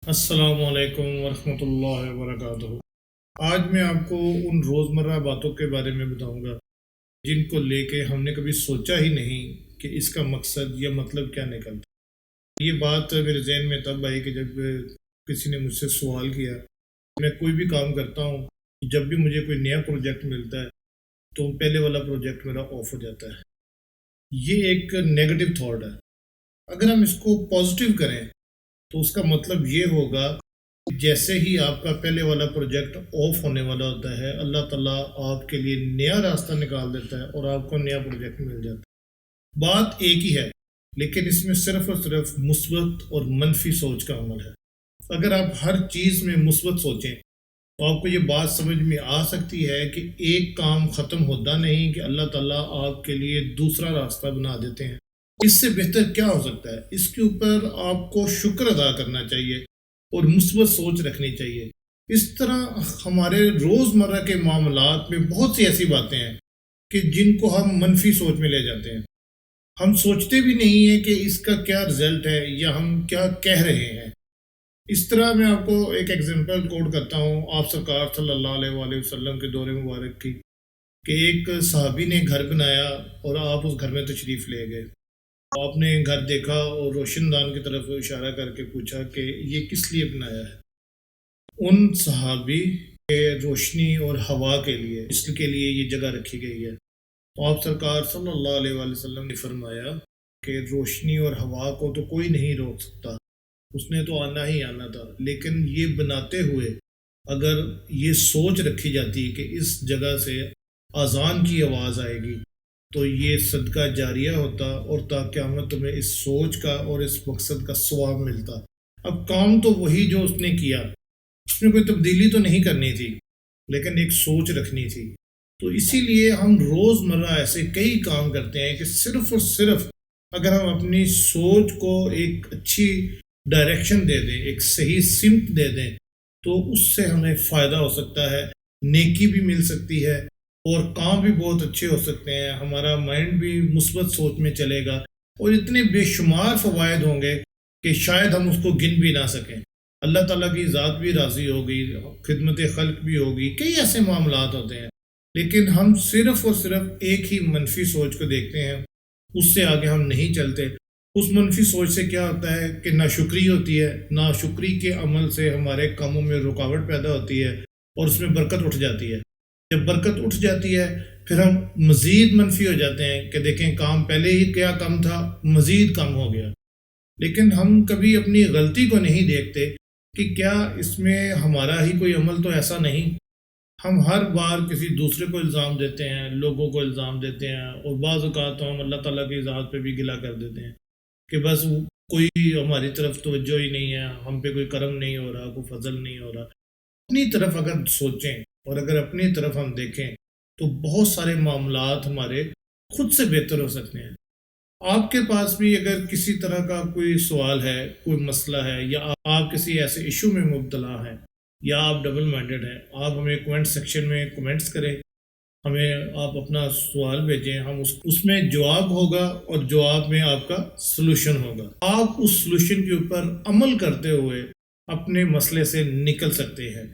السلام علیکم ورحمۃ اللہ وبرکاتہ۔ آج میں آپ کو ان روزمرہ باتوں کے بارے میں بتاؤں گا جن کو لے کے ہم نے کبھی سوچا ہی نہیں کہ اس کا مقصد یا مطلب کیا نکلتا۔ یہ بات میرے ذہن میں تب آئی کہ جب کسی نے مجھ سے سوال کیا۔ میں کوئی بھی کام کرتا ہوں، جب بھی مجھے کوئی نیا پروجیکٹ ملتا ہے تو پہلے والا پروجیکٹ میرا آف ہو جاتا ہے۔ یہ ایک نیگیٹو تھاٹ ہے۔ اگر ہم اس کو پازیٹیو کریں تو اس کا مطلب یہ ہوگا کہ جیسے ہی آپ کا پہلے والا پروجیکٹ آف ہونے والا ہوتا ہے، اللہ تعالیٰ آپ کے لیے نیا راستہ نکال دیتا ہے اور آپ کو نیا پروجیکٹ مل جاتا ہے۔ بات ایک ہی ہے، لیکن اس میں صرف اور صرف مثبت اور منفی سوچ کا عمل ہے۔ اگر آپ ہر چیز میں مثبت سوچیں تو آپ کو یہ بات سمجھ میں آ سکتی ہے کہ ایک کام ختم ہوتا نہیں کہ اللہ تعالیٰ آپ کے لیے دوسرا راستہ بنا دیتے ہیں۔ اس سے بہتر کیا ہو سکتا ہے؟ اس کے اوپر آپ کو شکر ادا کرنا چاہیے اور مثبت سوچ رکھنی چاہیے۔ اس طرح ہمارے روزمرہ کے معاملات میں بہت سی ایسی باتیں ہیں کہ جن کو ہم منفی سوچ میں لے جاتے ہیں۔ ہم سوچتے بھی نہیں ہیں کہ اس کا کیا رزلٹ ہے یا ہم کیا کہہ رہے ہیں۔ اس طرح میں آپ کو ایک ایگزامپل کوٹ کرتا ہوں آپ سرکار صلی اللہ علیہ وآلہ وسلم کے دور مبارک کی، کہ ایک صحابی نے گھر بنایا اور آپ اس گھر میں تشریف لے گئے۔ آپ نے گھر دیکھا اور روشن دان کی طرف اشارہ کر کے پوچھا کہ یہ کس لیے بنایا ہے؟ ان صحابی کے روشنی اور ہوا کے لیے، اس کے لیے یہ جگہ رکھی گئی ہے۔ تو آپ سرکار صلی اللہ علیہ وآلہ وسلم نے فرمایا کہ روشنی اور ہوا کو تو کوئی نہیں روک سکتا، اس نے تو آنا ہی آنا تھا، لیکن یہ بناتے ہوئے اگر یہ سوچ رکھی جاتی کہ اس جگہ سے اذان کی آواز آئے گی تو یہ صدقہ جاریہ ہوتا اور تا قیامت تمہیں اس سوچ کا اور اس مقصد کا ثواب ملتا۔ اب کام تو وہی جو اس نے کیا، اس میں کوئی تبدیلی تو نہیں کرنی تھی، لیکن ایک سوچ رکھنی تھی۔ تو اسی لیے ہم روزمرہ ایسے کئی کام کرتے ہیں کہ صرف اور صرف اگر ہم اپنی سوچ کو ایک اچھی ڈائریکشن دے دیں، ایک صحیح سمت دے دیں، تو اس سے ہمیں فائدہ ہو سکتا ہے، نیکی بھی مل سکتی ہے اور کام بھی بہت اچھے ہو سکتے ہیں۔ ہمارا مائنڈ بھی مثبت سوچ میں چلے گا اور اتنے بے شمار فوائد ہوں گے کہ شاید ہم اس کو گن بھی نہ سکیں۔ اللہ تعالیٰ کی ذات بھی راضی ہوگی، خدمت خلق بھی ہوگی، کئی ایسے معاملات ہوتے ہیں، لیکن ہم صرف اور صرف ایک ہی منفی سوچ کو دیکھتے ہیں، اس سے آگے ہم نہیں چلتے۔ اس منفی سوچ سے کیا ہوتا ہے کہ ناشکری ہوتی ہے، ناشکری کے عمل سے ہمارے کاموں میں رکاوٹ پیدا ہوتی ہے اور اس میں برکت اٹھ جاتی ہے۔ جب برکت اٹھ جاتی ہے پھر ہم مزید منفی ہو جاتے ہیں کہ دیکھیں کام پہلے ہی کیا کم تھا، مزید کم ہو گیا۔ لیکن ہم کبھی اپنی غلطی کو نہیں دیکھتے کہ کیا اس میں ہمارا ہی کوئی عمل تو ایسا نہیں۔ ہم ہر بار کسی دوسرے کو الزام دیتے ہیں، لوگوں کو الزام دیتے ہیں، اور بعض اوقات تو ہم اللہ تعالیٰ کی ذات پہ بھی گلہ کر دیتے ہیں کہ بس کوئی ہماری طرف توجہ ہی نہیں ہے، ہم پہ کوئی کرم نہیں ہو رہا، کوئی فضل نہیں ہو رہا۔ اپنی طرف اگر سوچیں اور اگر اپنی طرف ہم دیکھیں تو بہت سارے معاملات ہمارے خود سے بہتر ہو سکتے ہیں۔ آپ کے پاس بھی اگر کسی طرح کا کوئی سوال ہے، کوئی مسئلہ ہے، یا آپ کسی ایسے ایشو میں مبتلا ہیں، یا آپ ڈبل مائنڈڈ ہیں، آپ ہمیں کومنٹ سیکشن میں کومنٹس کریں، ہمیں آپ اپنا سوال بھیجیں، ہم اس میں جواب ہوگا اور جواب میں آپ کا سلوشن ہوگا۔ آپ اس سلوشن کے اوپر عمل کرتے ہوئے اپنے مسئلے سے نکل سکتے ہیں۔